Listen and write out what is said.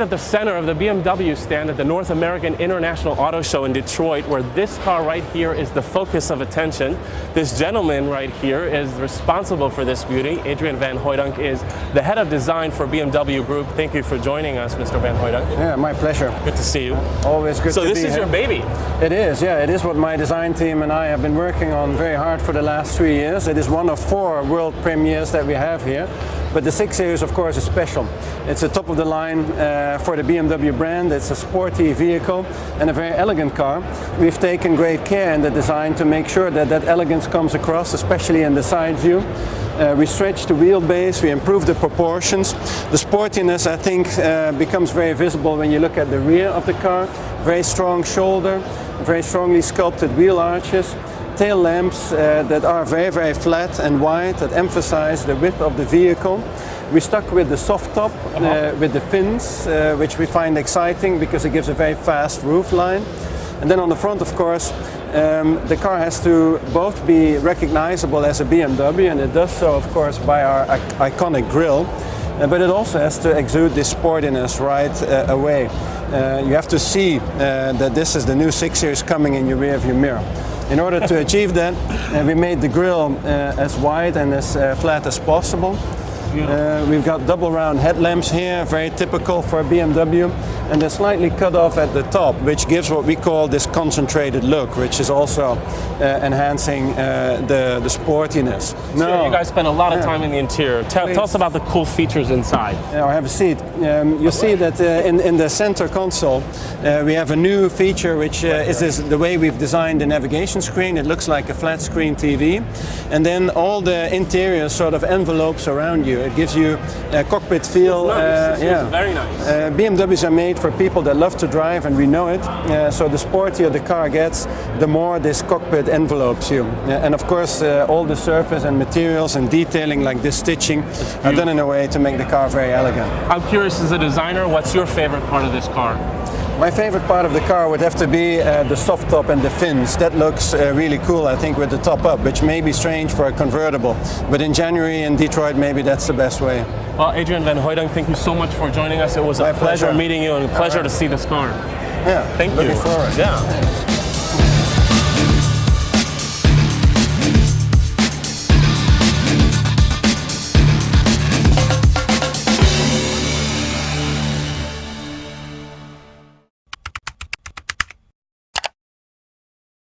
at the center of the BMW stand at the North American International Auto Show in Detroit, where this car right here is the focus of attention. This gentleman right here is responsible for this beauty. Adrian van Hooydonk is the head of design for BMW Group. Thank you for joining us, Mr. van Hooydonk. Yeah, my pleasure. Good to see you. Always good to be here. So this is your baby? It is, yeah. It is what my design team and I have been working on very hard for the last 3 years. It is one of 4 world premieres that we have here. But the 6 Series, of course, is special. It's a top of the line for the BMW brand. It's a sporty vehicle and a very elegant car. We've taken great care in the design to make sure that that elegance comes across, especially in the side view. We stretch the wheelbase, we improve the proportions. The sportiness, I think, becomes very visible when you look at the rear of the car. Very strong shoulder, very strongly sculpted wheel arches. Tail lamps that are very, very flat and wide, that emphasize the width of the vehicle. We stuck with the soft top, with the fins, which we find exciting because it gives a very fast roof line. And then on the front, of course, the car has to both be recognizable as a BMW, and it does so, of course, by our iconic grille. But it also has to exude this sportiness right away. You have to see that this is the new 6 Series coming in your rear view mirror. In order to achieve that, we made the grille as wide and as flat as possible. We've got double round headlamps here, very typical for BMW, and they're slightly cut off at the top, which gives what we call this concentrated look, which is also enhancing the sportiness. So you guys spend a lot of time in the interior. Tell us about the cool features inside. Have a seat. You see that in the center console we have a new feature, which is the way we've designed the navigation screen. It looks like a flat screen TV, and then all the interior sort of envelopes around you. It gives you a cockpit feel. Very nice. BMWs are made for people that love to drive, and we know it. So the sportier the car gets, the more this cockpit envelopes you. And of course, all the surface and materials and detailing, like this stitching, are done in a way to make the car very elegant. I'm curious, as a designer, what's your favorite part of this car? My favorite part of the car would have to be the soft top and the fins. That looks really cool, I think, with the top up, which may be strange for a convertible. But in January in Detroit, maybe that's the best way. Well, Adrian van Hooydonk, thank you so much for joining us. It was a pleasure meeting you and a pleasure to see this car. Yeah, thank you. Looking forward. Yeah.